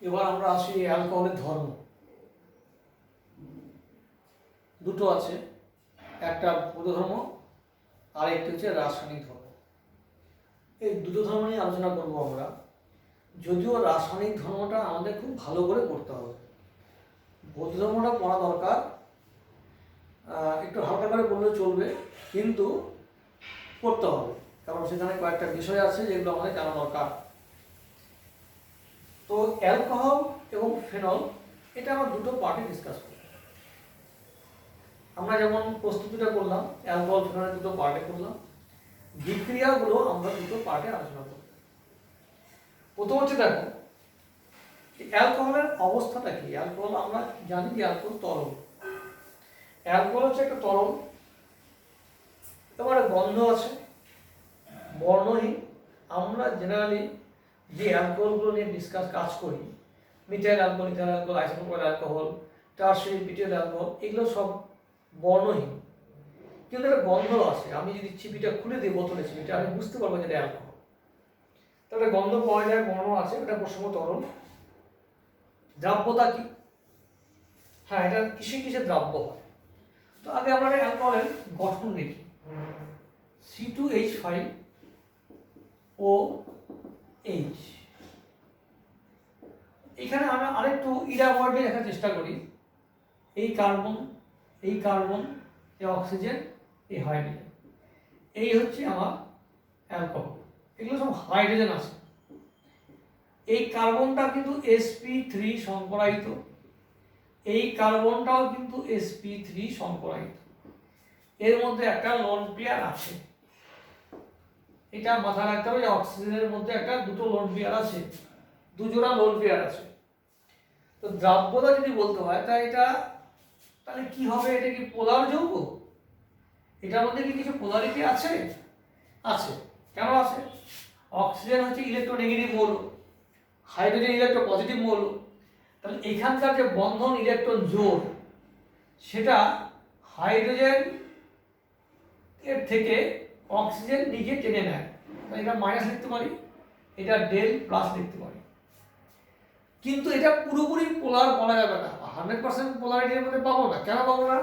এবার আমরা আসি অ্যালকোহলের ধর্ম। দুটো আছে, একটা পৌধ ধর্ম আর একটি হচ্ছে রাসায়নিক ধর্ম। এই দুটো ধর্ম নিয়ে আলোচনা করব আমরা, যদিও রাসায়নিক ধর্মটা আমাদের খুব ভালো করে পড়তে হবে। বৌদ্ধ ধর্মটা পড়া দরকার, একটু হালকা করে পড়লে চলবে, কিন্তু পড়তে হবে, কারণ সেখানে কয়েকটা বিষয় আছে যেগুলো আমাদের জানা দরকার। তো অ্যালকোহল এবং ফেনল এটা আমরা দুটো পার্টে ডিসকাস করব। আমরা যেমন প্রস্তুতিটা করলাম অ্যালকোহল ফেনলের দুটো পার্টে করলাম, বিক্রিয়াগুলো আমরা দুটো পার্টে আলোচনা করব। প্রথম হচ্ছে দেখো অ্যালকোহলের অবস্থাটা কি। অ্যালকোহল আমরা জানি যে অ্যালকোহল তরল। অ্যালকোহল হচ্ছে একটা তরল, এবারে গন্ধ আছে, বর্ণহীন। আমরা জেনারেলি যে অ্যালকোহলগুলো নিয়ে কাজ করি, methyl alcohol, ethyl alcohol, isopropyl alcohol, tertiary butyl alcohol, এগুলো সব বর্ণহীন, কিন্তু একটা গন্ধ আছে। আমি যদি চিপিটা খুলে দিই, বোতলে চিপিটা, আমি বুঝতে পারবো যে এটা অ্যালকোহল। তাহলে গন্ধ পাওয়া যায়, বর্ণ আছে, এটা প্রসঙ্গ তরল। দ্রাব্যতা কি? হ্যাঁ, এটা কিসে দ্রাব্য হয়। তো আগে আমরা অ্যালকোহলের গঠন দেখি। C2H5OH। এখানে আমরা আরেকটু ইরাওয়ার্ডে দেখার চেষ্টা করি। এই কার্বন, এই অক্সিজেন, এই হাইড্রোজেন, এই হচ্ছে আমার অ্যালকোহল। এগুলো সব হাইড্রোজেন আছে। এই কার্বনটা কিন্তু sp3 সংকরায়িত, এই কার্বনটাও কিন্তু sp3 সংকরায়িত। এর মধ্যে একটা লোন পেয়ার আছে, এটা মাথায় রাখতে হবে যে অক্সিজেনের মধ্যে দুটো লোন পেয়ার আছে, দুজোড়া লোন পেয়ার আছে। তো দ্রাব্যতা যদি বলতে হয় তাহলে কি হবে? এটা কি পোলার যৌগ? এটার মধ্যে কি কিছু পোলারিটি আছে? আছে। কেন আছে? অক্সিজেন হচ্ছে ইলেকট্রোনেগেটিভ মৌল, হাইড্রোজেন ইলেকট্রোপজিটিভ মৌল। তাহলে এখানকার যে বন্ধন ইলেকট্রন জোড়, সেটা হাইড্রোজেন এর থেকে অক্সিজেন নিজে টেনে নেয়। তাহলে এটা মাইনাস লিখতে পারি, এটা ডেল প্লাস লিখতে পারি। কিন্তু এটা পুরোপুরি পোলার বলা যাবে না, 100% পোলারিটির মধ্যে পাবো না। কেন পাবো না?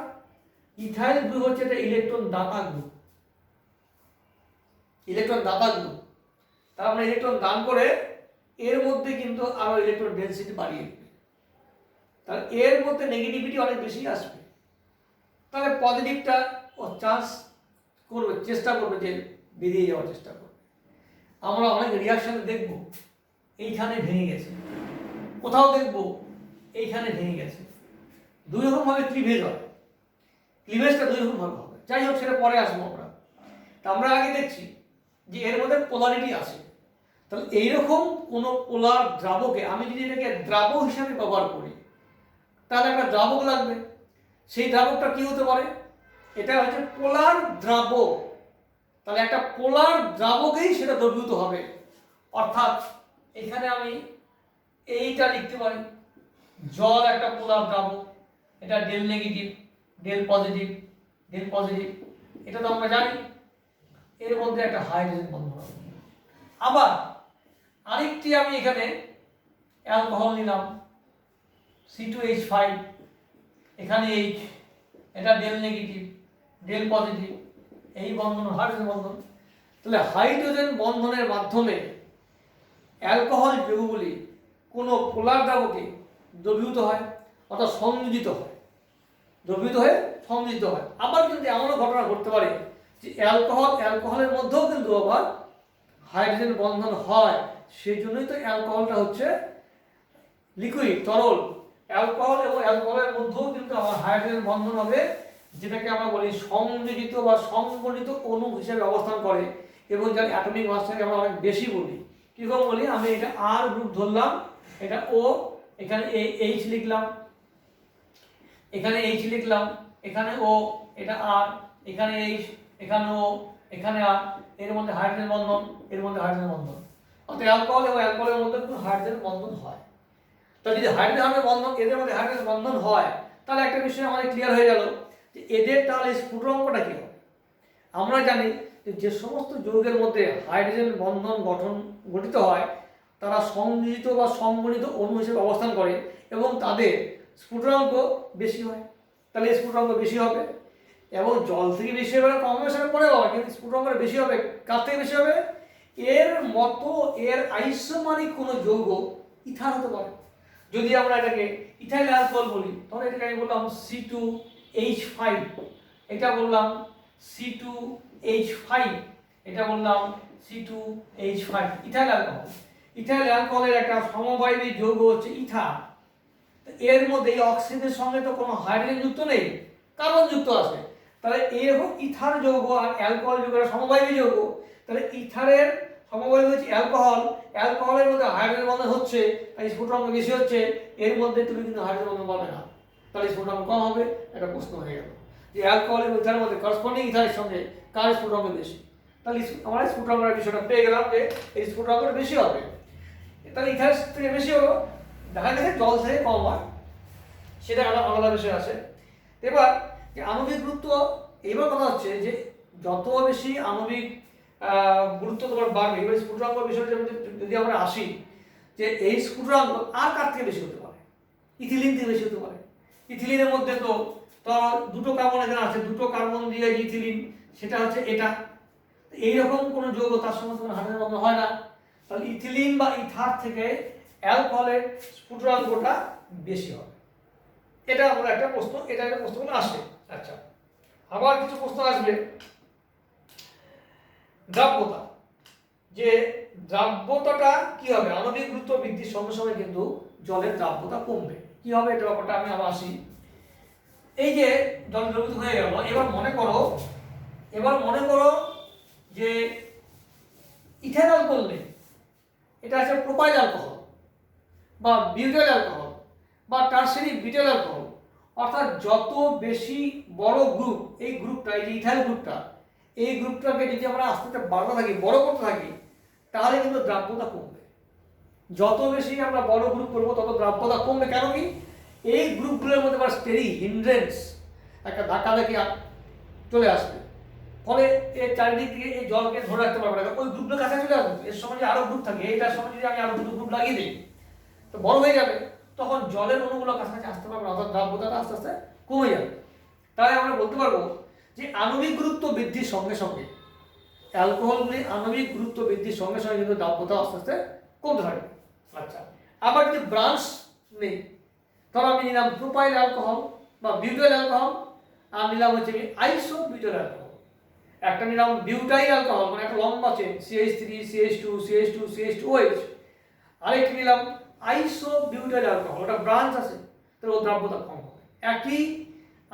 ইথাইল গ্রুপ হচ্ছে এটা ইলেকট্রন দাতা গ্রুপ, ইলেকট্রন দাতা গ্রুপ। তার মানে ইলেকট্রন দান করে এর মধ্যে কিন্তু আরো ইলেকট্রন ডেনসিটি বাড়িয়ে দেবে, তাহলে এর মধ্যে নেগেটিভিটি অনেক বেশি আসবে। তাহলে পজিটিভটা ও চান্স করবে, চেষ্টা করবে যে বেরিয়ে যাওয়ার চেষ্টা করবে। আমরা অনেক রিয়াকশনে দেখব এইখানে ভেঙে গেছে, কোথাও দেখব এইখানে ভেঙে গেছে। দুই রকমভাবে ক্লিভেজ হয়, ক্লিভেজটা দুই রকমভাবে হবে। যাই হোক, সেটা পরে আসবো আমরা। তা আমরা আগে দেখছি যে এর মধ্যে পোলারিটি আছে। তাহলে এইরকম কোনো পোলার দ্রাবকে আমি যদি এটাকে দ্রাবক হিসাবে ব্যবহার করি, তাহলে একটা দ্রাবক লাগবে। সেই দ্রাবকটা কি হতে পারে? এটা হচ্ছে পোলার দ্রাবক। তাহলে একটা পোলার দ্রাবকেই সেটা দ্রবীভূত হবে। অর্থাৎ এখানে আমি এইটা লিখতে পারি, জল একটা পোলার দ্রাবক, এটা del negative, del positive, del positive, এটা তো আমরা জানি। এর মধ্যে একটা হাইড্রোজেন বন্ধন হবে। আবার আরেকটি আমি এখানে অ্যালকোহল নিলাম, C2H5, এখানে H, এটা ডেল নেগেটিভ, ডেল পজিটিভ, এই বন্ধন হাইড্রোজেন বন্ধন। তাহলে হাইড্রোজেন বন্ধনের মাধ্যমে অ্যালকোহল যৌগগুলি কোনো পোলার দ্রাবকে দ্রবীভূত হয়, অর্থাৎ সংযোজিত হয়, দ্রবীভূত হয়ে সংযোজিত হয়। আবার কিন্তু এমনও ঘটনা ঘটতে পারে যে অ্যালকোহলের মধ্যেও কিন্তু আবার হাইড্রোজেন বন্ধন হয়। সেই জন্যই তো অ্যালকোহলটা হচ্ছে লিকুইড, তরল। অ্যালকোহল এবং অ্যালকোহলের মধ্যেও কিন্তু আমার হাইড্রোজেন বন্ধন হবে, যেটাকে আমরা বলি সংযোজিত বা সংগঠিত অণু হিসেবে অবস্থান করে, এবং যার অ্যাটমিক মাসটাকে আমরা অনেক বেশি বলি। কীরকম বলি? আমি এটা আর গ্রুপ ধরলাম, এটা ও, এখানে এইচ লিখলাম, এখানে এইচ লিখলাম, এখানে ও, এটা আর, এখানে এইচ, এখানে ও, এখানে আর, এর মধ্যে হাইড্রোজেন বন্ধন, এর মধ্যে হাইড্রোজেন বন্ধন। অর্থাৎ অ্যালকোহল এবং অ্যালকোহলের মধ্যে কিন্তু হাইড্রোজেন বন্ধন হয়। তাহলে যদি হাইড্রোজেন বন্ধন, এদের মধ্যে হাইড্রোজেন বন্ধন হয়, তাহলে একটা বিষয় আমাদের ক্লিয়ার হয়ে গেল যে এদের তাহলে স্ফুটনাঙ্কটা কি হবে। আমরা জানি যে সমস্ত যৌগের মধ্যে হাইড্রোজেন বন্ধন গঠিত হয়, তারা সংযোজিত বা সমগণিত অণু হিসেবে অবস্থান করে এবং তাদের স্ফুটনাঙ্ক বেশি হয়। তাহলে স্ফুটনাঙ্ক বেশি হবে এবং জল থেকে বেশি হবে না, কম সেটা পরে হবে, কিন্তু স্ফুটনাঙ্ক বেশি হবে। কার থেকে বেশি হবে? এর মতো এর আইসোমারিক কোনো যৌগ ইথার হতে পারে। যদি আমরা এটাকে ইথাইল অ্যালকোহল বলি, তাহলে এটাকে আমি বললাম C2H5, এটা বললাম C2H5, এটা বললাম C2H5, ইথাইল অ্যালকোহল। ইথাইল অ্যালকোহলের একটা সমবায়ী যৌগ হচ্ছে ইথার। এর মধ্যে এই অক্সিজেনের সঙ্গে তো কোনো হাইড্রোজেন যুক্ত নেই, কার্বন যুক্ত আছে। তাহলে এ হোক ইথার যৌগ আর অ্যালকোহল যৌগের সমবায়ী যৌগ। তাহলে ইথারের সমবায়ী হচ্ছে অ্যালকোহল, অ্যালকোহলের মধ্যে হাইড্রোজেন বন্ধন হচ্ছে, তাই স্ফুটনাঙ্ক বেশি হচ্ছে। এর মধ্যে তুমি কিন্তু হাইড্রোজেন বন্ধন পাবে না, তাহলে স্ফুটনাঙ্ক কম হবে। একটা প্রশ্ন হয়ে গেল যে অ্যালকোহল এবং ইথারের মধ্যে করসপন্ডিং ইথারের সঙ্গে কার স্ফুটনাঙ্ক বেশি। তাহলে আমরা স্ফুটনাঙ্কের বিষয়টা পেয়ে গেলাম যে এই স্ফুটনাঙ্কটা বেশি হবে। তাহলে ইথারের থেকে বেশি হলো, দেখা গেছে জল থেকে কম হয়, সেটা আলাদা বিষয় আছে। এবার যে আণবিক গুরুত্ব, এবার কথা হচ্ছে যে যত বেশি আণবিক গুরুত্ব তোমার বাড়বে, এবার স্ফুটনাঙ্ক বিষয়টা যদি আমরা আসি, যে এই স্ফুটনাঙ্ক আর কার থেকে বেশি হতে পারে? ইথিলিন থেকে বেশি হতে পারে। ইথিলিনের মধ্যে তো দুটো কার্বন এখানে আছে, দুটো কার্বন দিয়ে ইথিলিন, সেটা হচ্ছে এটা। এইরকম কোনো যৌগ তার সঙ্গে কোনো হাইড্রোজেন বন্ধন হয় না। তাহলে ইথিলিন বা ইথার থেকে অ্যালকোহলের স্ফুটনাঙ্কটা বেশি হবে। এটা আমরা একটা প্রশ্ন, এটা একটা প্রশ্নগুলো আসে। আচ্ছা, আবার কিছু প্রশ্ন আসবে। দ্রাব্যতা, যে দ্রাব্যতাটা কি হবে? আণবিক গুরুত্ব বৃদ্ধির সঙ্গে সঙ্গে কিন্তু জলের দ্রাব্যতা কমবে। কি হবে এটা ব্যাপারটা আমি আবার আসি। এই যে জল দ্রবীভূত হয়ে গেল, এবার মনে করো যে ইথানল করলে এটা আছে প্রোপাইল অ্যালকোহল বা বিউটাইল অ্যালকোহল বা টারশারি বিউটাইল অ্যালকোহল। অর্থাৎ যত বেশি বড় গ্রুপ, এই গ্রুপটা, এই যে ইথাইল গ্রুপটা, এই গ্রুপটাকে যদি আমরা আস্তে আস্তে বাড়াতে থাকি, বড় করতে থাকি, তাহলে কিন্তু দ্রাব্যতা কমবে। যত বেশি আমরা বড় গ্রুপ করবো তত দ্রাব্যতা কমবে। কেন কি? এই গ্রুপগুলোর মধ্যে আবার স্টেরি হিন্ড্রেন্স, একটা ধাক্কা দেখে চলে আসবে, ফলে এর চারিদিক থেকে এই জলকে ধরে রাখতে পারবে না, ওই গ্রুপের কাছে চলে আসবে। এর সময় যে আরো গ্রুপ থাকে, এইটার সময় যদি আমি আরো দুটো গ্রুপ লাগিয়ে দিই, তো বড় হয়ে যাবে, তখন জলের অণুগুলো কাছাকাছি আসতে পারবে না, অর্থাৎ দ্রাব্যতাটা আস্তে আস্তে কমে যাবে। তাই আমরা বলতে পারবো যে আণবিক গুরুত্ব বৃদ্ধির সঙ্গে সঙ্গে, অ্যালকোহলগুলি আণবিক গুরুত্ব বৃদ্ধির সঙ্গে সঙ্গে কিন্তু দ্রাব্যতা আস্তে আস্তে কমতে থাকবে। আচ্ছা, আবার যদি ব্রাঞ্চ নেই, ধরো আমি নিলাম প্রোপাইল অ্যালকোহল বা বিউটাইল অ্যালকোহল, আর নিলাম হচ্ছে আমি আইসো বিউটাইল অ্যালকোহল। একটা নিলাম বিউটাইল অ্যালকোহল, মানে একটা লম্বা chain CH3 CH2 CH2 CH2OH, আরেকটি নিলাম আইসো বিউটাইল অ্যালকোহল, ওটা ব্রাঞ্চ আছে, তাহলে ও দ্রাব্যতা কম হবে। একই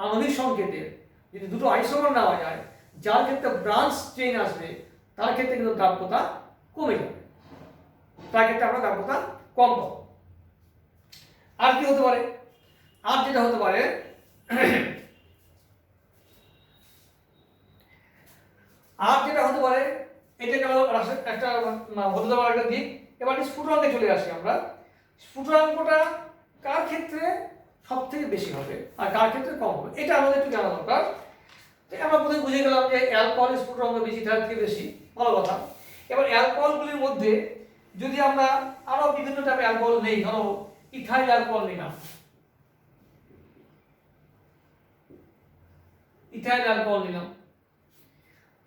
আণবিক সংকেতের যদি দুটো আইসোমার নেওয়া যায়, যার ক্ষেত্রে ব্রাঞ্চ চেইন আসবে, তার ক্ষেত্রে কিন্তু দ্রাব্যতা কমে যাবে, তার ক্ষেত্রে আমরা দ্রাব্যতা কম পাবো। আর কি হতে পারে? আর যেটা হতে পারে, এটা গেল একটা হতে দেওয়ার একটা দিক। এবার স্ফুটনাঙ্কে চলে আসি আমরা। স্ফুটনাঙ্কটা কার ক্ষেত্রে সব থেকে বেশি হবে আর কার ক্ষেত্রে কম হবে, এটা আমাদের একটু জানা দরকার। আমরা প্রথমে বুঝে গেলাম যে অ্যালকোহলের স্ফুটনাঙ্ক বেশি, তার থেকে বেশি, ভালো কথা। এবার অ্যালকোহলগুলির মধ্যে যদি আমরা আরো বিভিন্ন টাইপের অ্যালকোহল নেই, ধরো ইথাইল অ্যালকোহল নিলাম, ইথাইল অ্যালকোহল নিলাম,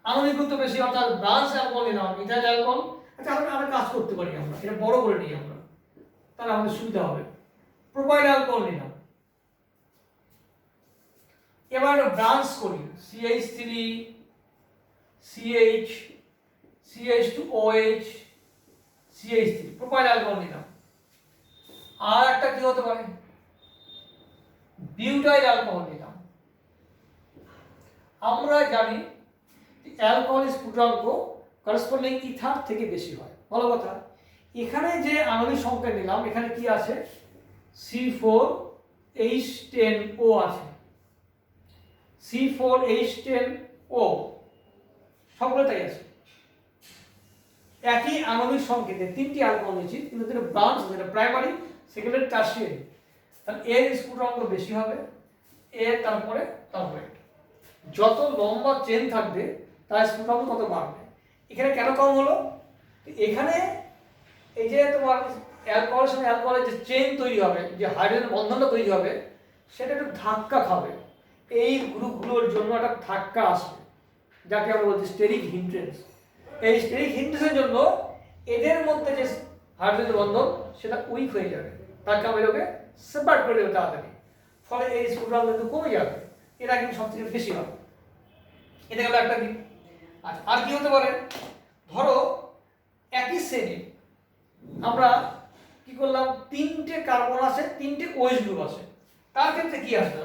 আণবিক গুরুত্ব বেশি, অর্থাৎ ব্রাঞ্চ অ্যালকোহল নিলাম, ইথাইল অ্যালকোহল। আচ্ছা, আমরা কাজ করতে পারি, আমরা এটা বড় করে নিই আমরা, তাহলে আমাদের সুবিধা হবে। প্রোপাইল অ্যালকোহল নিলাম, এবার ব্রাঞ্চ করি, CH3 CH CH2OH CH3, propyl alcohol নিলাম। আর একটা কি হতে পারে? বিউটাইল অ্যালকোহল নিলাম। আমরা জানি অ্যালকোহল স্ফুটনাঙ্ক করসপন্ডিং ইথার থেকে বেশি হয়, ভালো কথা। এখানে যে আণবিক সংখ্যা নিলাম, এখানে কি আছে? C4H10O আছে, C4H10O, সবগুলো তাই আছে। একই আণবিক সংকেতে তিনটি অ্যালকোহল নিয়েছি, কিন্তু যেটা ব্রাঞ্চ, যেটা প্রাইমারি, সেকেন্ডারি, টারশিয়ারি, তাহলে এর স্ফুটনাঙ্ক বেশি হবে, এর তারপরে যত লম্বা চেন থাকবে তার স্ফুটনাঙ্ক তত বাড়বে। এখানে কেন কম হলো? এখানে এই যে তোমার অ্যালকোহলের সঙ্গে অ্যালকোহলের যে চেইন তৈরি হবে, যে হাইড্রোজেন বন্ধনটা তৈরি হবে, সেটা একটু ধাক্কা খাবে, এই গ্রুপগুলোর জন্য একটা ধাক্কা আসবে, যাকে আমরা বলছি স্টেরিক হিন্ড্রেন্স। এই স্টেরিক হিন্ড্রেন্সের জন্য এদের মধ্যে যে হাইড্রোজেন বন্ধন সেটা উইক হয়ে যাবে, ধাক্কা মেরে ওকে সেপারেট করে দেবে তাড়াতাড়ি, ফলে এই স্ফুটনাঙ্ক কিন্তু কমে যাবে। এটা কিন্তু সব থেকে বেশি হবে। এটা গেল একটা দিক। আচ্ছা, আর কি হতে পারে, ধরো একই শ্রেণী আমরা কি করলাম, তিনটে কার্বন আছে, তিনটে OH গ্রুপ আছে, তার ক্ষেত্রে কি আসবে,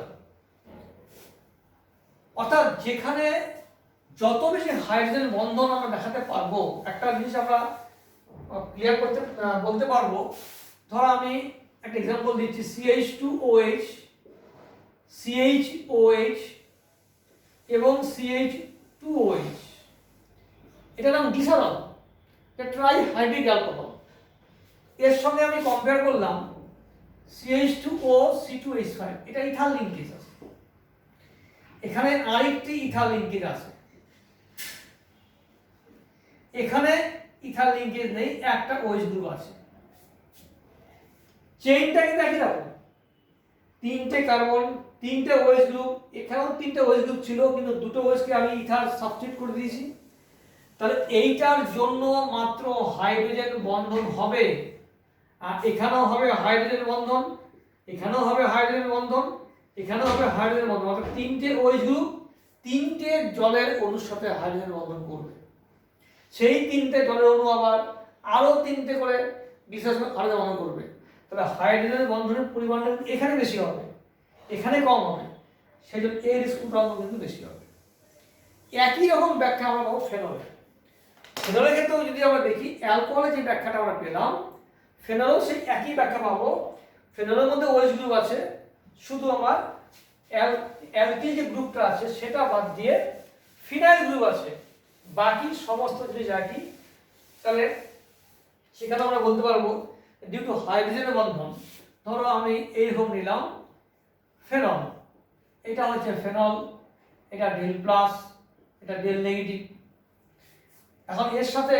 অর্থাৎ যেখানে যত বেশি হাইড্রোজেন বন্ধন আমরা দেখাতে পারবো, একটা জিনিস আমরা ক্লিয়ার করতে বলতে পারবো। ধরো আমি একটা এক্সাম্পল দিচ্ছি, CH2OH, CHOH এবং CH2OH, এটার নাম গ্লিসারল, এটা ট্রাইহাইড্রিক অ্যালকোহল। এর সঙ্গে আমি কম্পেয়ার করলাম CH2O C2H5, এটা ইথাল লিঙ্কেজ আছে, এখানে আরেকটি ইথাল লিঙ্কেজ আছে, এখানে ইথাল লিঙ্কেজ নেই, একটা OH গ্রুপ আছে। চেইনটা কিন্তু একই রকম, তিনটে কার্বন, তিনটে OH গ্রুপ, এখানেও তিনটে OH গ্রুপ ছিল, কিন্তু দুটো OH কে আমি ইথার সাবস্টিটিউট করে দিয়েছি। তাহলে এইটার জন্য মাত্র হাইড্রোজেন বন্ধন হবে, আর এখানেও হবে হাইড্রোজেন বন্ধন, এখানেও হবে হাইড্রোজেন বন্ধন, এখানেও হবে হাইড্রোজেন বন্ধন, অর্থাৎ তিনটে OH গ্রুপ তিনটে জলের অণুর সাথে হাইড্রোজেন বন্ধন করবে। সেই তিনটে জলের অণু আবার আরো তিনটে করে বিশেষ হাইড্রোজেন বন্ধন করবে। তাহলে হাইড্রোজেন বন্ধনের পরিমাণটা এখানে বেশি হবে, এখানে কম হবে, সেই জন্য এর স্ফুটনাঙ্ক কিন্তু বেশি হবে। একই রকম ব্যাখ্যা আমরা পাবো ফেনলে। ফেনলের ক্ষেত্রেও যদি আমরা দেখি, অ্যালকোহলের যে ব্যাখ্যাটা আমরা পেলাম, ফেনলেও সেই একই ব্যাখ্যা পাবো। ফেনলের মধ্যে OH গ্রুপ আছে, শুধু আমার অ্যালকিল যে গ্রুপটা আছে সেটা বাদ দিয়ে ফিনাইল গ্রুপ আছে, বাকি সমস্ত জিনিস একই। তাহলে সেখানে আমরা বলতে পারবো ডিউ টু হাইড্রোজেনের বন্ধন, ধরো আমি এইরকম নিলাম ফেনল, এটা হচ্ছে ফেনল, এটা ডেল প্লাস, এটা ডেল নেগেটিভ। এখন এর সাথে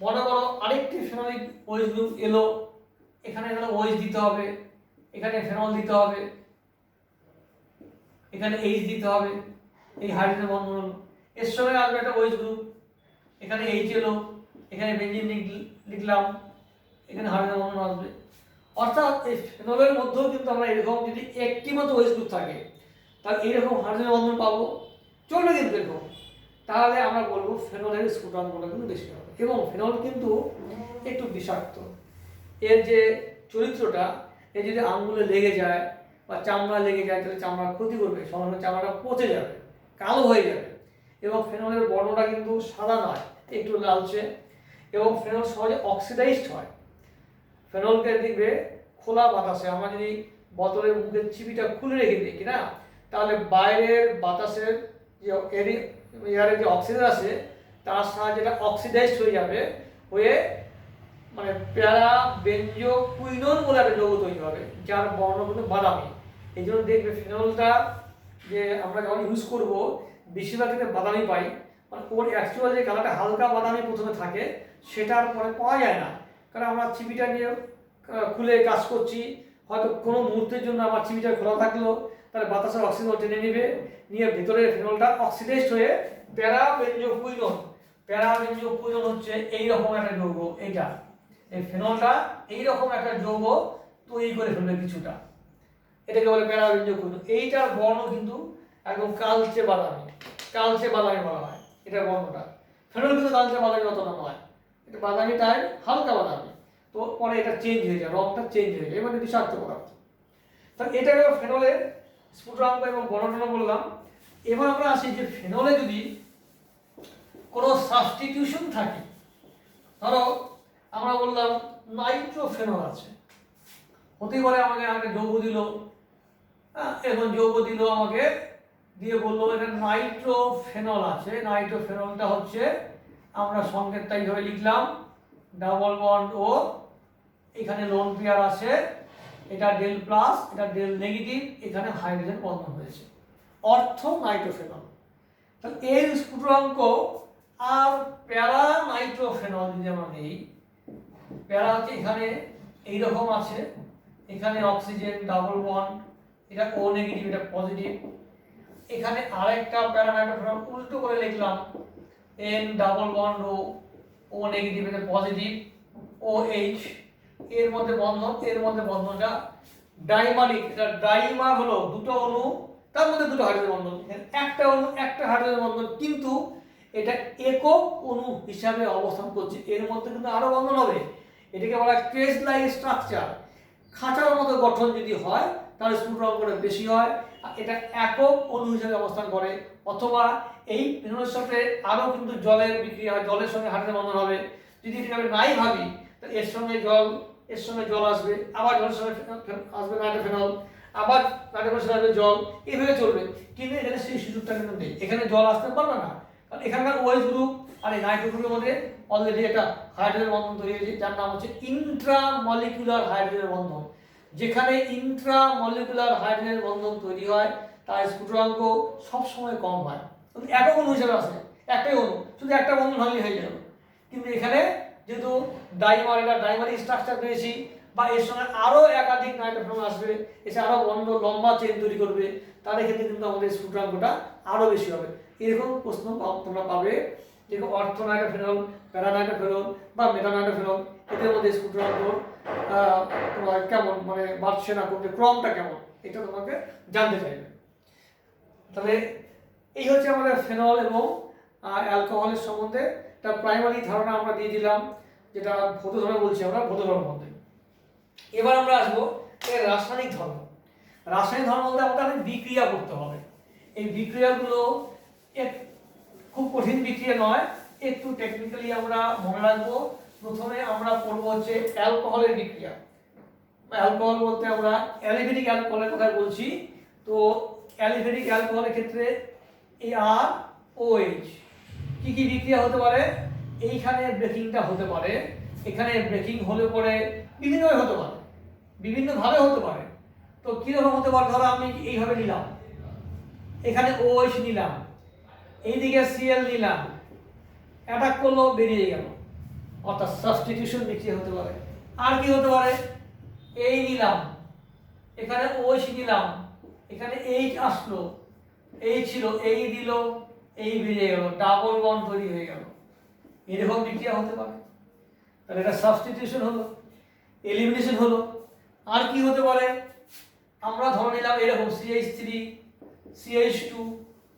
মনে করো আরেকটি ফেনলিক OH গ্রুপ এলো, এখানে OH দিতে হবে, এখানে ফেনল দিতে হবে, এখানে H দিতে হবে, এই হাইড্রোজেন বন্ধন হলো। এর সঙ্গে আসবে একটা OH গ্রুপ, এখানে H এলো, এখানে বেঞ্জিন লিখলাম, এখানে হাইড্রোজেন বন্ধন আসবে। অর্থাৎ এই ফেনলের মধ্যেও কিন্তু আমরা এরকম যদি একটি মতো OH গ্রুপ থাকে, তাহলে এইরকম হাইড্রোজেন বন্ধন পাবো, চলবে কিন্তু এরকম। তাহলে আমরা বলবো ফেনলের স্ফুটনাঙ্কটা কিন্তু বেশি হবে। এবং ফেনল কিন্তু একটু বিষাক্ত, এর যে চরিত্রটা, এর যদি আঙুলে লেগে যায় বা চামড়া লেগে যায়, তাহলে চামড়া ক্ষতি করবে, সঙ্গে চামড়াটা পচে যাবে, কালো হয়ে যাবে। এবং ফেনলের বর্ণটা কিন্তু সাদা নয়, একটু লালচে, এবং ফেনল সহজে অক্সিডাইজড হয়। ফেনলকে দেখবে খোলা বাতাসে, আমরা যদি বোতলের মুখের চিপিটা খুলে রেখে দিই কিনা, তাহলে বাইরের বাতাসের যে এয়ারে যে অক্সিজেন আছে তার সাহায্যে এটা অক্সিডাইজড হয়ে যাবে, হয়ে মানে প্যারা বেঞ্জোকুইনোন বলে একটা যৌগ তৈরি হবে, যার বর্ণ কিন্তু বাদামি। এই জন্য দেখবে ফেনলটা যে আমরা যখন ইউজ করব বেশিরভাগ ক্ষেত্রে বাদামি পাই, মানে ওর অ্যাকচুয়াল যে কালারটা হালকা বাদামি প্রথমে থাকে, সেটার পরে পাওয়া যায় না। কারণ আমরা চিপিটা নিয়ে খুলে কাজ করছি, হয়তো কোনো মুহূর্তের জন্য আমার চিপিটা খোলা থাকলো, তাহলে বাতাসের অক্সিজেন টেনে নেবে, নিয়ে ভেতরে ফেনলটা অক্সিডাইজড হয়ে প্যারা বেঞ্জোকুইনোন হচ্ছে এইরকম একটা যৌগ। এইটা এই ফেনলটা এইরকম একটা যৌগ তৈরি করে ফেলবে কিছুটা, এটাকে বলে প্যারা বেঞ্জোকুইনোন। এইটার বর্ণ কিন্তু একদম কালচে বাদামি বলা হয় এটা বর্ণটা। ফেনল কিন্তু কালচে বাদামি অত না নয়, এটা বাদামি টাইপ, হালকা বাদামি। তো পরে এটা চেঞ্জ হয়ে যায়, রংটা চেঞ্জ হয়ে যায়, মানে বিষাক্ত পদার্থ। তাহলে এটা হলো ফেনলের স্ফুটনাঙ্ক এবং বর্ণনা বললাম। এবার আমরা আসি যে ফেনলে যদি কোনো সাবস্টিটিউশন থাকে, ধরো আমরা বললাম নাইট্রোফেনল আছে, হতেই পারে আমাকে একটা যৌগ দিল, এখন যৌগ দিল আমাকে, দিয়ে বললো এটা নাইট্রোফেনল আছে। নাইট্রোফেনলটা হচ্ছে আমরা সংকেতটা এইভাবে লিখলাম, ডাবল বন্ড ও, এখানে লোন পেয়ার আছে, এটা ডেল প্লাস, এটা ডেল নেগেটিভ, এখানে হাইড্রোজেন বন্ধন হয়েছে, অর্থ নাইট্রোফেনল। তাহলে এর স্ফুটনাঙ্ক আর প্যারা নাইট্রোফেনল যদি আমরা নেই, প্যারা হচ্ছে এখানে এইরকম আছে, এখানে অক্সিজেন ডাবল বন্ড, এটা ও নেগেটিভ, এটা পজিটিভ। এখানে আরেকটা প্যারা নাইট্রোফেনল উল্টো করে লিখলাম, এন ডাবল বন্ড ও নেগেটিভ, এটা পজিটিভ, ও এইচ, এর মধ্যে বন্ধন, এর মধ্যে বন্ধনটা ডাইমারিক, এটা ডাইমার হলো দুটো অণু, তার মধ্যে দুটো হাইড্রোজেন বন্ধন, একটা অণু একটা হাইড্রোজেন বন্ধন, কিন্তু এটা একক অণু হিসাবে অবস্থান করছে। এর মধ্যে কিন্তু আরো বন্ধন হবে, এটাকে বলা হয় ক্রেজ লাইক স্ট্রাকচার। খাঁচার মতো গঠন যদি হয় তাহলে স্ফুটনাঙ্কটা বেশি হয়, আর এটা একক অণু হিসাবে অবস্থান করে। অথবা এই ফেনলের সাথে আরো কিন্তু জলের বিক্রিয়া হয়, জলের সঙ্গে হাইড্রোজেন বন্ধন হবে। যদি এটাকে আমি নাই ভাবি তাহলে এর সঙ্গে জল আসবে, আবার জলের সঙ্গে আসবে নাইট্রোফেনল, আবার নাইট্রোফেনলের সঙ্গে আসবে জল, এইভাবে চলবে। কিন্তু এখানে সেই সুযোগটা কিন্তু নেই, এখানে জল আসতে পারবে না, কারণ এখানকার ওএইচ গ্রুপ আর এই নাইট্রো গ্রুপের মধ্যে অলরেডি একটা হাইড্রোজেন বন্ধন তৈরি হয়েছে, যার নাম হচ্ছে ইন্ট্রামলিকুলার হাইড্রোজেন বন্ধন। যেখানে ইন্ট্রামলিকুলার হাইড্রোজেন বন্ধন তৈরি হয় তার স্ফুটনাঙ্ক সবসময় কম হয়, একক অণু হিসেবে আসে, একটাই অণু, শুধু একটা বন্ধন হলেই হয়ে যাবে। কিন্তু এখানে যেহেতু ডাইমারিক স্ট্রাকচার পেয়েছি, বা এর সঙ্গে আরো একাধিক নাইট্রোফেনল আসবে, এসে আরো বন্ধ লম্বা চেন তৈরি করবে, তাহলে ক্ষেত্রে কিন্তু আমাদের স্ফুটনাঙ্কটা আরো বেশি হবে। এরকম প্রশ্ন তোমরা পাবে, যেরকম অর্থ নাইট্রোফেনল, প্যারা নাইট্রোফেনল বা মেটা নাইট্রোফেনল, এদের মধ্যে স্ফুটনাঙ্ক তোমার কেমন, মানে বাড়ছে না কমছে, ক্রমটা কেমন, এটা তোমাকে জানতে চাইবে। তবে এই হচ্ছে আমাদের ফেনল এবং অ্যালকোহলের সম্বন্ধে একটা প্রাইমারি ধারণা আমরা দিয়ে দিলাম, যেটা ভৌত ধর্ম বলছি আমরা, ভৌত ধর্মের মধ্যে। এবার আমরা আসবো এর রাসায়নিক ধর্ম। রাসায়নিক ধর্ম বলতে আমাদের বিক্রিয়া করতে হবে। এই বিক্রিয়াগুলো খুব কঠিন বিক্রিয়া নয়, একটু টেকনিক্যালি আমরা মনে রাখবো। প্রথমে আমরা পড়বো হচ্ছে অ্যালকোহলের বিক্রিয়া। অ্যালকোহল বলতে আমরা অ্যালিভেটিক অ্যালকোহলের কথা বলছি। তো অ্যালিভেটিক অ্যালকোহলের ক্ষেত্রে এই আর ও এইচ কি কি বিক্রিয়া হতে পারে, এইখানে ব্রেকিংটা হতে পারে, এখানে ব্রেকিং হলে পরে বিভিন্নভাবে হতে পারে, বিভিন্নভাবে হতে পারে। তো কিরকম হতে পারে, ধরো আমি এইভাবে নিলাম, এখানে OH নিলাম, এইদিকে Cl নিলাম, অ্যাটাক করলো, বেরিয়ে গেল, অর্থাৎ সাবস্টিটিউশন বিক্রিয়া হতে পারে। আর কি হতে পারে, এই নিলাম, এখানে OH নিলাম, এখানে H আসলো, এই ছিল, এই দিল, এই বেরিয়ে গেল, ডাবল বন্ড তৈরি হয়ে গেল, এরকম বিক্রিয়া হতে পারে। তাহলে এটা সাবস্টিটিউশন হলো, এলিমিনেশন হলো। আর কি হতে পারে, আমরা ধরে নিলাম এরকম CH3 CH2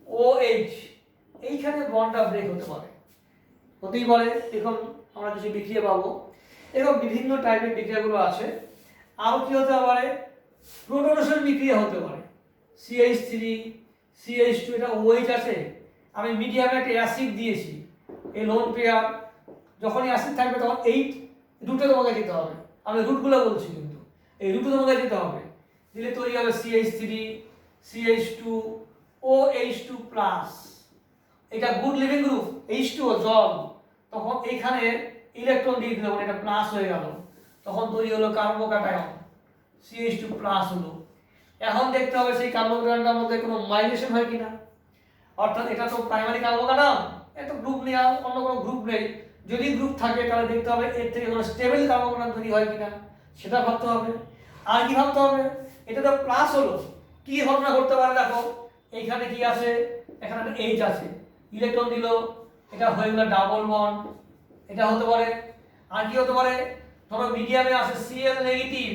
OH, এইখানে বন্ডটা ব্রেক হতে পারে, হতেই পারে। এরকম আমরা কিছু বিক্রিয়া পাবো, এরকম বিভিন্ন টাইপের বিক্রিয়াগুলো আছে। আরও কি হতে পারে, প্রোটনেশন বিক্রিয়া হতে পারে, CH3 CH2, এটা OH আছে, আমি মিডিয়ামে একটা অ্যাসিড দিয়েছি, এই লোন পেয়ার, যখনই অ্যাসিড থাকবে তখন এই রুটে তোমাকে যেতে হবে, আমি রুটগুলো বলছি, কিন্তু এই রুটে তোমাকে যেতে হবে, দিলে তৈরি হবে CH3 CH2 OH2 প্লাস, এটা গুড লিভিং গ্রুপ, H2O জল, তখন এইখানে ইলেকট্রন দিয়ে দিল, এটা প্লাস হয়ে গেল, তখন তৈরি হলো কার্বোক্যাটায়ন, CH2 প্লাস হলো। এখন দেখতে হবে সেই কার্বোক্যাটায়নটার মধ্যে কোনো মাইগ্রেশন হয় কিনা, অর্থাৎ এটা তো প্রাইমারি কার্বোক্যাটায়ন, এটা গ্রুপ নেই, অন্য কোনো গ্রুপ নেই, যদি গ্রুপ থাকে তাহলে দেখতে হবে এর থেকে কোনো স্টেবল কার্বোক্যাটায়ন তৈরি হয় কিনা, সেটা ভাবতে হবে। আর কি ভাবতে হবে, এটা তো প্লাস হলো, কি ঘটনা ঘটতে পারে দেখো, এইখানে কি আছে, এখানে H আছে, ইলেকট্রন দিল, এটা হয়ে গেল ডাবল বন্ড, এটা হতে পারে। আর কি হতে পারে, ধরো মিডিয়ামে আছে Cl নেগেটিভ,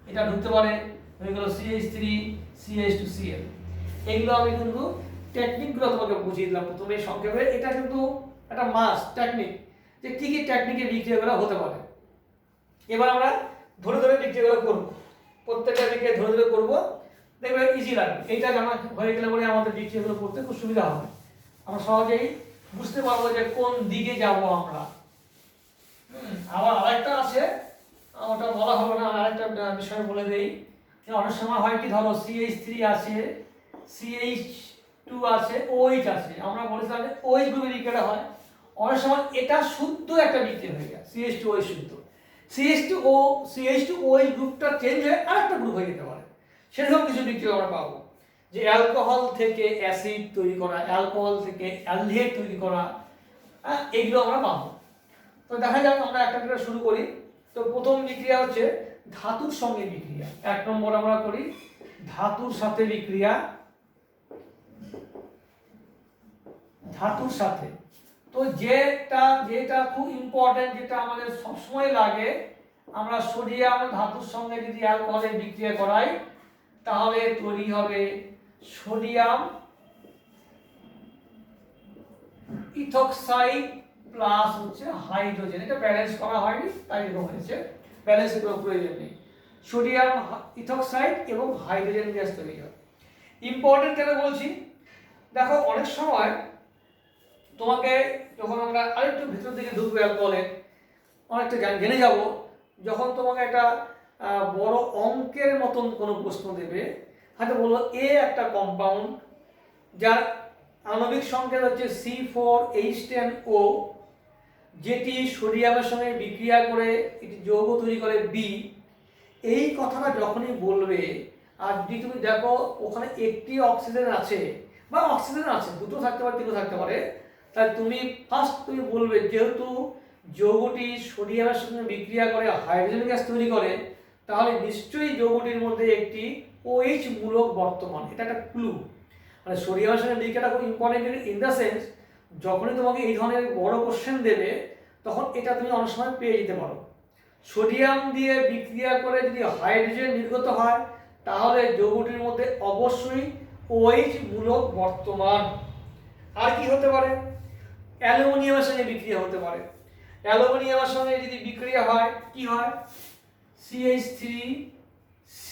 এটা ঢুকতে পারে, হয়ে গেল CH3 CH2 Cl। এগুলো আমি কিন্তু টেকনিকগুলো তোমাকে বুঝিয়ে দিলাম প্রথমে সংক্ষেপে, এটা কিন্তু একটা মাস্ট টেকনিক, যে কি কি টেকনিকে বিক্রিয়াগুলো হতে পারে। এবার আমরা ধরে ধরে বিক্রিয়াগুলো করবো, প্রত্যেকটা বিক্রিয়া ধরে ধরে করবো, দেখবে ইজি লাগবে। এইটা জানা হয়ে গেলে পরে আমাদের বিক্রিয়াগুলো করতে খুব সুবিধা হবে, আমরা সহজেই বুঝতে পারবো যে কোন দিকে যাব আমরা। আবার আরেকটা আছে, ওটা বলা হলো না, আরেকটা বিষয় বলে দেই, যে অনেক সময় হয় কি, ধরো CH3 আছে, CH2 আছে, OH আছে, আমরা বলেছিলাম যে OH গ্রুপের বিক্রিয়াটা হয়, অনেক সময় এটা শুদ্ধ একটা বিক্রিয়া হয়ে যায়, CH2OH শুদ্ধ, CH2OH গ্রুপটা চেঞ্জ হয়ে আরেকটা গ্রুপ হয়ে যেতে পারে, সেরকম কিছু বিক্রিয়া আমরা পাবো। যে অ্যালকোহল থেকে অ্যাসিড তৈরি করা, অ্যালকোহল থেকে অ্যালডিহাইড তৈরি করা, এগুলো আমরা পাবো। তো দেখা যাক, আমরা একটা শুরু করি। তো প্রথম বিক্রিয়া হচ্ছে ধাতুর সঙ্গে বিক্রিয়া। 1 নম্বর আমরা করি ধাতুর সাথে বিক্রিয়া, ধাতুর সাথে। তো যেটা খুব ইম্পর্টেন্ট, যেটা আমাদের সবসময় লাগে, আমরা সোডিয়াম ধাতুর সঙ্গে যদি অ্যালকোহলের বিক্রিয়া করাই তাহলে তৈরি হবে সোডিয়াম ইথক্সাইড প্লাস হচ্ছে হাইড্রোজেন। এটা ব্যালেন্স করা হয়নি তাই এরকম হয়েছে, ব্যালেন্সের কোনো প্রয়োজন নেই। সোডিয়াম ইথক্সাইড এবং হাইড্রোজেন গ্যাস তৈরি হয়। ইম্পর্টেন্ট কেন বলছি, দেখো অনেক সময় তোমাকে যখন আমরা আরেকটু ভিতর দিকে ঢুকবো অ্যালকোহলে অনেকটা জেনে যাব, যখন তোমাকে একটা বড় অঙ্কের মতন কোনো প্রশ্ন দেবে, হয়তো বললো এ একটা কম্পাউন্ড যার আণবিক সংকেত হচ্ছে C4H10O, যেটি সোডিয়ামের সঙ্গে বিক্রিয়া করে একটি যৌগ তৈরি করে বি। এই কথাটা যখনই বলবে আর যদি তুমি দেখো ওখানে একটি অক্সিজেন আছে বা অক্সিজেন আছে, দুটো থাকতে পারে তিনটে থাকতে পারে, তাহলে তুমি ফার্স্ট তুমি বলবে যেহেতু যৌগটি সোডিয়ামের সঙ্গে বিক্রিয়া করে হাইড্রোজেন গ্যাস তৈরি করে, তাহলে নিশ্চয়ই যৌগটির মধ্যে একটি OH মূলক বর্তমান। এটা একটা ক্লু। মানে সোডিয়ামের সঙ্গে বিক্রিয়াটা খুব ইম্পর্টেন্ট ইন দ্য সেন্স, যখনই তোমাকে এই ধরনের বড় কোশ্চেন দেবে তখন এটা তুমি অনেক সময় পেয়ে যেতে পারো। সোডিয়াম দিয়ে বিক্রিয়া করে যদি হাইড্রোজেন নির্গত হয় তাহলে যৌগটির মধ্যে অবশ্যই OH মূলক বর্তমান। আর কি হতে পারে, অ্যালুমিনিয়ামের সঙ্গে বিক্রিয়া হতে পারে। অ্যালুমিনিয়ামের সঙ্গে যদি বিক্রিয়া হয় কি হয়, CH3C।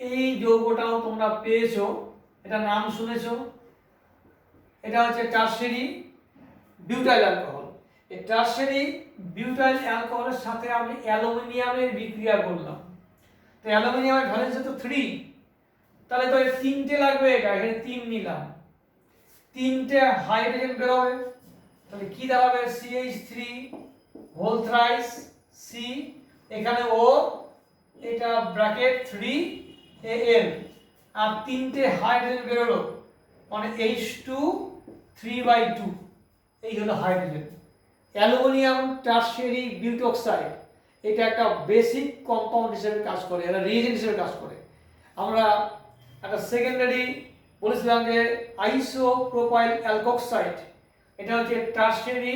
এই যৌগটাও তোমরা পেয়েছো, এটা নাম শুনেছো, এটা হচ্ছে টারশিয়ারি বিউটাইল অ্যালকোহল। এই টারশিয়ারি বিউটাইল অ্যালকোহলের সাথে আমি অ্যালুমিনিয়ামের বিক্রিয়া করলাম, তো অ্যালুমিনিয়ামের ভ্যালেন্স তো 3, তাহলে তো 3টে লাগবে, এটা এখানে 3 নিলাম, 3টে হাইড্রোজেন বেরোবে, তাহলে কি দাঁড়াবে CH3 হোল থ্রাইস C, এখানে O, এটা ব্র্যাকেট 3Al, আর 3টে হাইড্রোজেন বেরোলো মানে H2 3/2, এই হলো হাইড্রোজেন। অ্যালুমিনিয়াম টারশিয়ারি বিউটক্সাইড এটা একটা বেসিক কম্পাউন্ড হিসেবে কাজ করে, এটা রিএজেন্ট হিসেবে কাজ করে। আমরা একটা সেকেন্ডারি বলেছিলাম যে আইসোপ্রোপাইল অ্যালকক্সাইড, এটা হচ্ছে টারশিয়ারি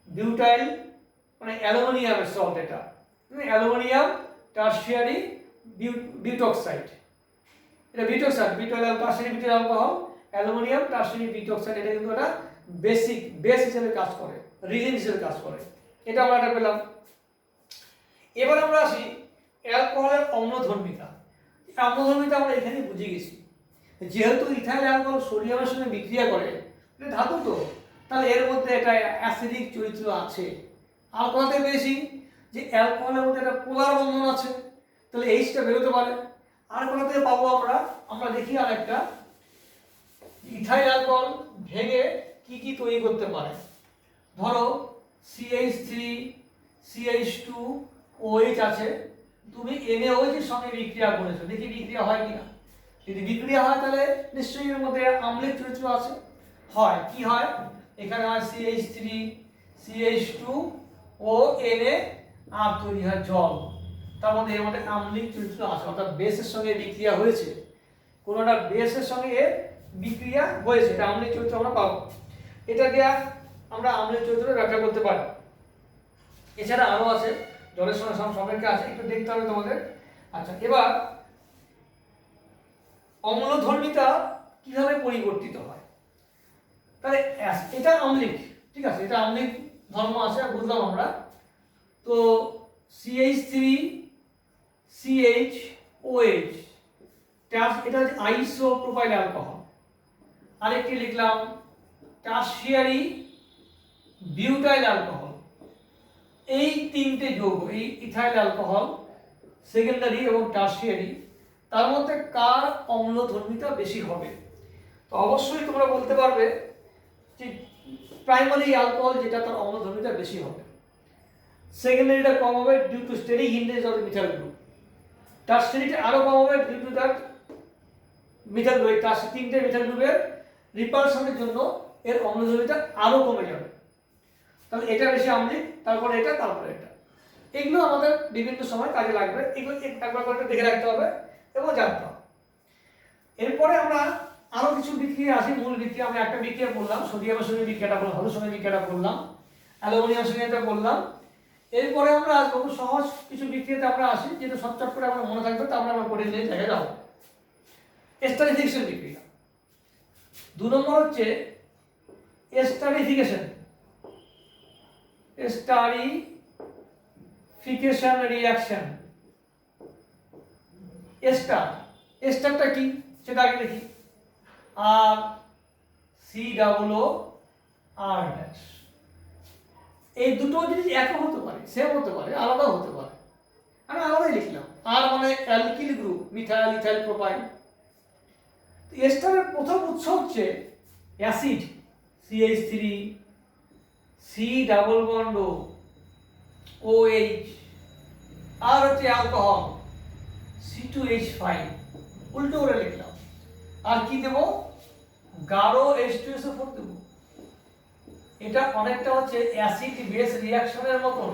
বিউটাইল মানে অ্যালুমিনিয়ামের সল্ট, এটা অ্যালুমিনিয়াম টারশিয়ারি বিউটক্সাইড, এটা butoxide butyl tertiary butyl alcohol, aluminium tertiary butoxide, এটা কিন্তু একটা বেস হিসেবে কাজ করে, রিজেন্ট হিসেবে কাজ করে। এটা আমরা এটা পেলাম। এবার আমরা আসি অ্যালকোহলের অম্লধর্মিতা। অম্লধর্মিতা আমরা এখানে বুঝে গেছি, যেহেতু ইথাইল অ্যালকোহল সোডিয়ামের সঙ্গে বিক্রিয়া করে, এটা ধাতু তো, তাহলে এর মধ্যে একটা অ্যাসিডিক চরিত্র আছে। আর কোথাতে পেয়েছি যে অ্যালকোহলের মধ্যে একটা পোলার বন্ধন আছে, তাহলে এইচটা বেরোতে পারে। আর কোথাতে পাবো আমরা দেখি আর একটা ইথাইল অ্যালকোহল ভেঙে কি কি তৈরি করতে পারে। ধরো CH3 CH2 OH আছে, তুমি NaOH এর সঙ্গে বিক্রিয়া করেছো, দেখি বিক্রিয়া হয় কিনা। যদি বিক্রিয়া হয় তাহলে নিশ্চয়ই এর মধ্যে আম্লিক চরিত্র আছে। হয় কি হয়, এখানে হয় CH3 CH2 ও Na আর তৈরি হয় জল, তার মধ্যে এর মধ্যে আম্লিক চরিত্র আছে, অর্থাৎ বেসের সঙ্গে বিক্রিয়া হয়েছে, কোনো একটা বেসের সঙ্গে এর বিক্রিয়া হয়েছে, এটা আম্লিক চরিত্র আমরা পাবো। এটাকে আমরা আম্লিক চরিত্রে ব্যাখ্যা করতে পারি। এছাড়া আরো আছে, জলের সঙ্গে সম্পর্কে আছে, একটু দেখতে হবে তোমাদের। আচ্ছা, এবার অম্লধর্মিতা কিভাবে পরিবর্তিত হয়, তাহলে এটা আম্লিক, ঠিক আছে, এটা আম্লিক ধর্ম আছে বুঝলাম আমরা। তো CH3 CHOH এটা হচ্ছে আইসোপ্রোপাইল অ্যালকোহল। আরেকটি লিখলাম টারশিয়ারি বিউটাইল অ্যালকোহল। এই তিনটে যৌগ, এই ইথাইল অ্যালকোহল, সেকেন্ডারি এবং টারশিয়ারি, তার মধ্যে কার অম্লধর্মিতা বেশি হবে? তো অবশ্যই তোমরা বলতে পারবে যে প্রাইমারি অ্যালকোহল যেটা তার অম্লধর্মিতা বেশি হবে, সেকেন্ডারিটা কম হবে due to steric hindrance of methyl group, টারশিয়ারিটা আরো কম হবে due to that methyl group, তিনটে মিথাইল গ্রুপের রিপালশনের জন্য এর অম্লধর্মিতা আরো কমে যাবে। তাহলে এটা বেশি আম্লিক, তারপরে এটা, তারপরে এটা। এগুলো আমাদের বিভিন্ন সময় কাজে লাগবে, এগুলো একবার করে দেখে রাখতে হবে এবং জানতে হবে। এরপরে আমরা আরো কিছু বিক্রিয়া আছে, মূল বিক্রিয়া। আমরা একটা বিক্রিয়া বললাম, সোডিয়ামের সঙ্গে বিক্রিয়াটা বললাম, হলুদের সঙ্গে বিক্রিয়াটা বললাম, অ্যালুমিনিয়ামের সঙ্গে এটা বললাম। এরপরে আমরা আসবো খুব সহজ কিছু বিক্রিয়াতে আমরা আসি, যেটা শর্টকাট করে আমরা মনে থাকবে, তা আমরা পড়ে নিয়ে জায়গায় যাবো। এস্টারিফিকেশন বিক্রিয়া। 2 নম্বর হচ্ছে এস্টারিফিকেশন। Esterification reaction. এস্টারটা কি সেটা আগে দেখি। আর সি ডাবল ও আর ড্যাশ, এই দুটো জিনিস একও হতে পারে, সেম হতে পারে, আলাদাও হতে পারে। আমি আলাদাই লিখলাম। আর মানে alkyl group, methyl, ethyl, propyl. এস্টারের প্রথম উৎস হচ্ছে acid CH3, C double bond OH, আর হচ্ছে অ্যালকোহল C2H5, উল্টো করে লিখলাম। আর কি দেব? গাঢ় H2SO4 দেব। এটা অনেকটা হচ্ছে অ্যাসিড বেস রিঅ্যাকশনের মতন,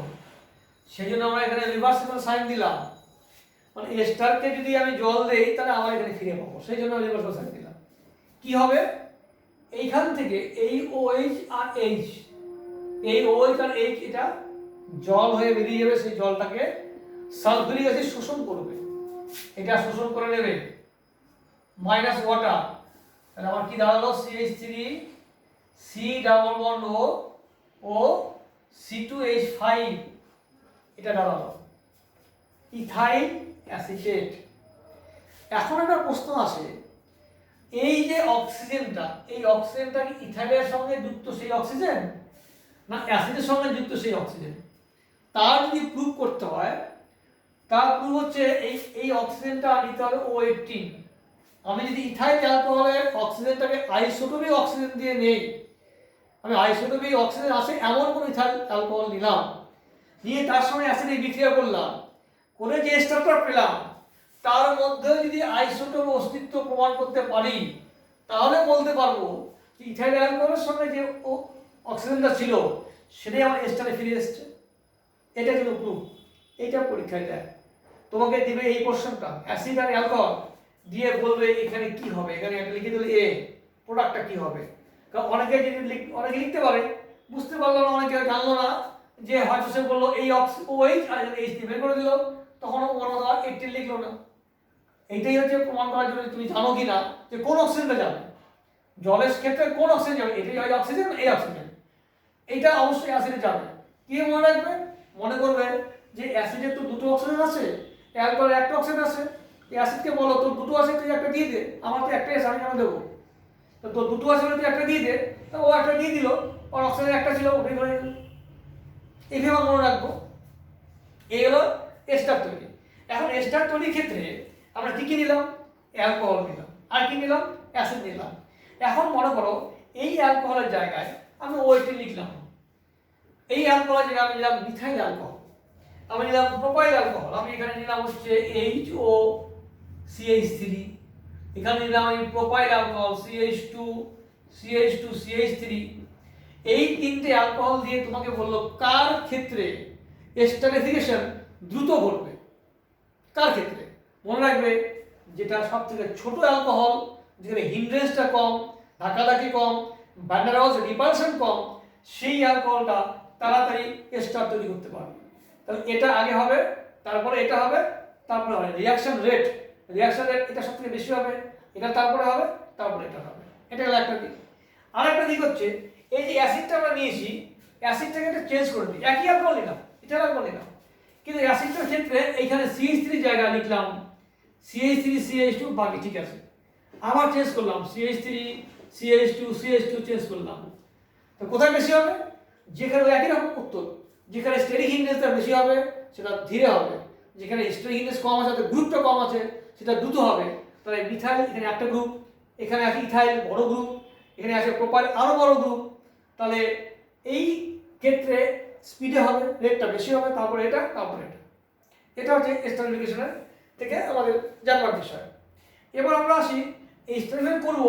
সেই জন্য আমরা এখানে রিভার্সিবল সাইন দিলাম। মানে এস্টারকে যদি আমি জল দেই তাহলে আবার এখানে ফিরে পাবো, সেই জন্য রিভার্সিবল সাইন দিলাম। কি হবে? এইখান থেকে এই OH আর H, এই OH আর H এটা জল হয়ে বেরিয়ে যাবে, সেই জলটাকে সালফিউরিক অ্যাসিড শোষণ করবে, এটা শোষণ করে নেবে মাইনাস ওয়াটার। তাহলে আমার কি দাঁড়ালো? CH3 সি ডাবল বন্ড ও C2H5, এটা দাঁড়ালো ইথাইল অ্যাসিটেট। এখন একটা প্রশ্ন আসে, এই যে অক্সিজেনটা, এই অক্সিজেনটা কি ইথাইলের সঙ্গে যুক্ত সেই অক্সিজেন, না অ্যাসিডের সঙ্গে যুক্ত সেই অক্সিজেন? তার যদি প্রুভ করতে হয়, তার প্রুভ হচ্ছে এই অক্সিজেনটা নিতে হবে O18। আমি যদি ইথাইল অ্যালকোহলের অক্সিজেনটাকে আইসোটোপিক অক্সিজেন দিয়ে নেই, আমি আইসোটোপিক অক্সিজেন আছে এমন কোন ইথাইল অ্যালকোহল নিলাম, নিয়ে তার সঙ্গে অ্যাসিডের বিক্রিয়া করলাম, করে যে স্ট্রাকচার পেলাম, তার মধ্যে যদি আইসোটোপ অস্তিত্ব প্রমাণ করতে পারি, তাহলে বলতে পারবো যে ইথাইল অ্যালকোহলের সঙ্গে যে অক্সিজেনটা ছিল সেটাই আমার এস্টারে ফিরে এসছে। এটা কিন্তু প্রুফ। এইটা পরীক্ষায় দেয়, তোমাকে দিবে এই কোশ্চেনটা অ্যাসিড আর অ্যালকোহল দিয়ে বলবে এখানে কি হবে, এখানে একটা লিখে দিলে এ প্রোডাক্টটা কি হবে। কারণ অনেকে যদি অনেকে লিখতে পারে, বুঝতে পারলো না, অনেকে জানলো না, যে হয়তো সে বললো এই OH আর H দিয়ে বের করে দিল, তখন মনে হয় 18 লিখলো না। এইটাই হচ্ছে প্রমাণ করার জন্য তুমি জানো কি না যে কোন অক্সিজেনটা যাবে, জলের ক্ষেত্রে কোন অক্সিজেন যাবে, এটাই হয় অক্সিজেন, এই অক্সিজেন, এইটা অবশ্যই অ্যাসিডে যাবে। কি মনে রাখবে? মনে করবে যে অ্যাসিডের তো দুটো অক্সিজেন আছে, অ্যালকোহলের একটা অক্সিজেন আছে। অ্যাসিডকে বলো তোর দুটো আছে, তুই একটা দিয়ে দে, আমার তো একটাই আছে, আমি কেন দেবো? তো তোর দুটো আছে বলে তুই একটা দিয়ে দে, তো ও একটা দিয়ে দিল, ওর অক্সিজেন একটা ছিল, ওটাই ধরে নিল। এইভাবে মনে রাখবো। এই হলো এস্টার তৈরি। এখন এস্টার তৈরির ক্ষেত্রে আমরা কি কি নিলাম? অ্যালকোহল নিলাম, আর কি নিলাম? অ্যাসিড নিলাম। এখন মনে করো এই অ্যালকোহলের জায়গায় আমি OH লিখলাম, এই অ্যালকোহলের জায়গায় আমি নিলাম মিথাইল অ্যালকোহল, আমি নিলাম প্রোপাইল অ্যালকোহল, আমি এখানে নিলাম হচ্ছে HOCH3, এখানে নিলাম আমি প্রোপাইল অ্যালকোহল CH2CH3। এই তিনটে অ্যালকোহল দিয়ে তোমাকে বললো কার ক্ষেত্রে এস্টারিফিকেশন দ্রুত ঘটবে। কার ক্ষেত্রে? মনে রাখবে যেটা সব থেকে ছোট অ্যালকোহল, যেখানে হিন্ড্রেন্সটা কম, ধাক্কাধাক্কি কম, ভ্যান ডার ওয়ালস রিপালশন কম, সেই অ্যালকোহলটা তাড়াতাড়ি এস্টার তৈরি করতে পারবে। তাহলে এটা আগে হবে, তারপরে এটা হবে, তারপরে হবে রিঅ্যাকশন রেট। রিঅ্যাকশন রেট এটা সব থেকে বেশি হবে, এটা তারপরে হবে, তারপরে এটা হবে। এটা হলো একটা দিক। আর একটা দিক হচ্ছে এই যে অ্যাসিডটা আমরা নিয়েছি, অ্যাসিডটাকে একটা চেঞ্জ করে দিই, একই অ্যালকোহল নিলাম, এটা অ্যালকোহল নিলাম, কিন্তু অ্যাসিডটার ক্ষেত্রে এইখানে CH3 জায়গায় লিখলাম CH3CH2, বাকি ঠিক আছে। আবার চেঞ্জ করলাম CH3CH2 চেঞ্জ করলাম। তো কোথায় বেশি হবে? যেখানে একই রকম উত্তর, যেখানে স্টেরিক হিন্ডেন্সটা বেশি হবে সেটা ধীরে হবে, যেখানে স্টেরিক হিন্ডেন্স কম আছে, গ্রুপটা কম আছে, সেটা দ্রুত হবে। তাহলে মিথাইল এখানে একটা গ্রুপ, এখানে আছে ইথাইল বড় গ্রুপ, এখানে আছে প্রোপাইল আরো বড় গ্রুপ। তাহলে এই ক্ষেত্রে স্পিডে হবে, রেটটা বেশি হবে, তারপরে এটা, তারপরে এটা। এটা হচ্ছে এস্টারিফিকেশনের থেকে আমাদের জানবার বিষয়। এবার আমরা আসি এস্টারিফিকেশন করব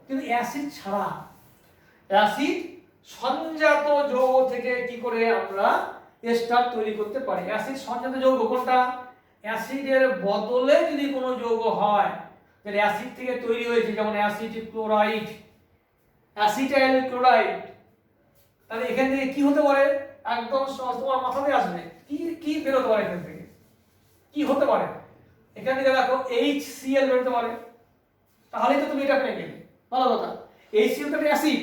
কিন্তু অ্যাসিড ছাড়া। অ্যাসিড সঞ্জাত যৌগ থেকে কি করে আমরা এস্টার তৈরি করতে পারি। অ্যাসিড সংযত যৌগ কোনটা? অ্যাসিডের বদলে যদি কোনো যৌগ হয়, তাহলে অ্যাসিড থেকে তৈরি হয়েছে, যেমন অ্যাসিড ক্লোরাইড, অ্যাসিটাইল ক্লোরাইড, তাহলে এখান থেকে কি হতে পারে? একদম সহজ, তোমার মাথাতে আসবে কি কি বেরোতে পারে এখান থেকে, কি হতে পারে? এখান থেকে দেখো HCl বেরোতে পারে, তাহলেই তো তুমি এটা পেয়ে গেলে। ভালো কথা, HCl তো অ্যাসিড,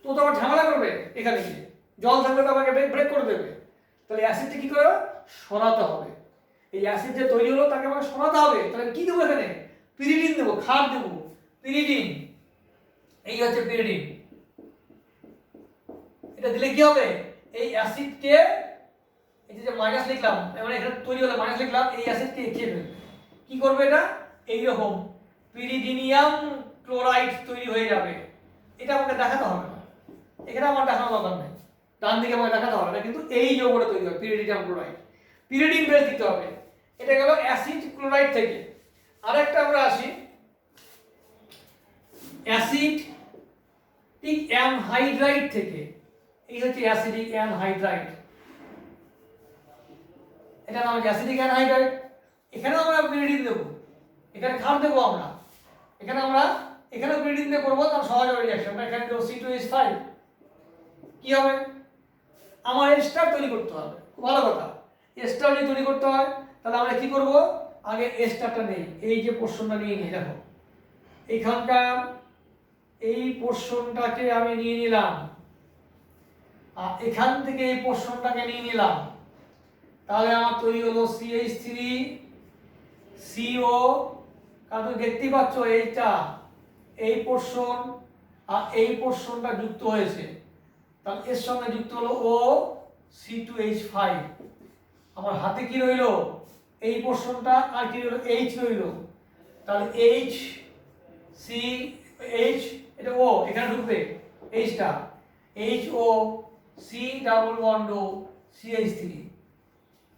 তো আবার ঝামেলা করবে এখানে গিয়ে, জল থাকলে তো আমাকে ব্রেক করে দেবে। তাহলে অ্যাসিডটা কি করে সরাতে হবে, এই অ্যাসিড যে তৈরি হলো তাকে আমাকে সরাতে হবে। তাহলে কি দেবো এখানে? পিরিডিন দেবো, ক্ষার দেবো, পিরিডিন। এই হচ্ছে পিরিডিন। এটা দিলে কি হবে? এই অ্যাসিডকে, এই যে মাইনাস লিখলাম, মানে এখানে তৈরি হলো মাইনাস লিখলাম, এই অ্যাসিডকে খেয়ে ফেলবে। কি করবে এটা? এইরকম পিরিডিনিয়াম ক্লোরাইড তৈরি হয়ে যাবে। এটা আমাকে দেখাতে হবে না, এখানে আমার দেখানোর দরকার নেই, ডান দিকে আমাকে দেখাতে হবে না, কিন্তু এই যৌগটা তৈরি হবে পিরিডিনিয়াম ক্লোরাইড। পিরিডিন বেস দিতে হবে। এটা গেল অ্যাসিড ক্লোরাইড থেকে। আরেকটা আমরা আসি অ্যাসিডিক অ্যানহাইড্রাইড থেকে। এই হচ্ছে অ্যাসিডিক অ্যানহাইড্রাইড, এটা নাম হচ্ছে অ্যাসিডিক অ্যানহাইড্রাইড। এখানেও আমরা পিরিডিন দেবো, এখানে ক্ষার দেবো আমরা, এখানেও পিরিডিন দিয়ে করবো, তার সহজ হবে রিঅ্যাকশন। এখানে দেবো C2H5। কি হবে? আমার এস্টার তৈরি করতে হবে। ভালো কথা, এস্টার যদি তৈরি করতে হয় তাহলে আমরা কি করব? আগে এস্টারটা নেই, এই যে পোরশনটা নিয়ে নিই, দেখো এইখানকার এই পোরশনটাকে আমি নিয়ে নিলাম, আর এখান থেকে এই পোরশনটাকে নিয়ে নিলাম, তাহলে আমার তৈরি হলো CH3CO। কারণ তুমি দেখতেই পাচ্ছ এইটা, এই পোরশন আর এই পোরশনটা যুক্ত হয়েছে, তাহলে এর সঙ্গে যুক্ত হলো O C2H5। আমার হাতে কি রইলো? এই পোরশনটা, আর কি রইলো? H রইলো। তাহলে HCH, এটা O এখানে ঢুকবে, Hটা HOC ডাবল বন্ড CH3।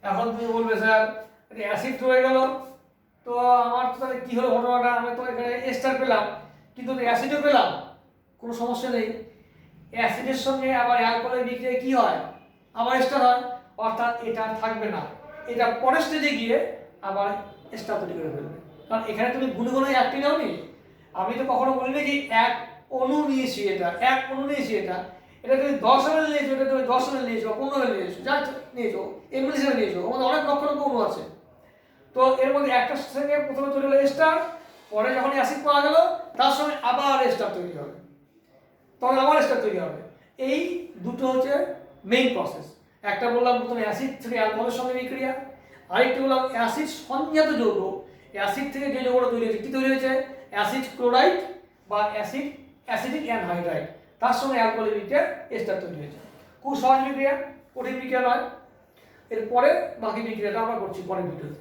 এখন তুমি বলবে স্যার অ্যাসিড হয়ে গেল, তো আমার তো তাহলে কি হলো ঘটনাটা? আমি তো এখানে এস্টার পেলাম, কিন্তু অ্যাসিডও পেলাম, কোনো সমস্যা নেই। অ্যাসিডের সঙ্গে আবার অ্যালকোহলের বিক্রিয়ায় কি হয়? আবার এস্টার হয়, অর্থাৎ এটা থাকবে না, এটা পরের স্টেজে গিয়ে আবার এস্টার তৈরি করে ফেলবে। কারণ এখানে তুমি গুণে গুণে একটি নাওনি। আমি তো কখনো বলিনি যে এক অণু নিয়েছি, এক অণু নিয়েছি, এটা তুমি 10 ml নিয়েছো, এটা তুমি 10 ml নিয়েছো, 15 ml নিয়েছো, যা নিয়েছো, এমএল হিসেবে নিয়েছো, আমাদের অনেক লক্ষ লক্ষ অণু আছে। তো এর মধ্যে একটা সঙ্গে প্রথমে তৈরি হলো এস্টার, পরে যখন অ্যাসিড পাওয়া গেল তার সঙ্গে আবার এস্টার তৈরি হবে, তখন আবার এস্টার তৈরি হবে। এই দুটো হচ্ছে মেইন প্রসেস। একটা বললাম প্রথমে অ্যাসিড থেকে অ্যালকোহলের সঙ্গে বিক্রিয়া, আরেকটি বললাম অ্যাসিড সংজাত যৌগ, অ্যাসিড থেকে যে যৌগটা তৈরি হয়েছে, কি তৈরি হয়েছে? অ্যাসিড ক্লোরাইড বা অ্যাসিডিক অ্যানহাইড্রাইড, তার সঙ্গে অ্যালকোহলের বিক্রিয়া এস্টার তৈরি হয়েছে। খুব সহজ বিক্রিয়া, কঠিন বিক্রিয়া নয়। এরপরে বাকি বিক্রিয়াটা আমরা করছি পরের ভিডিওতে।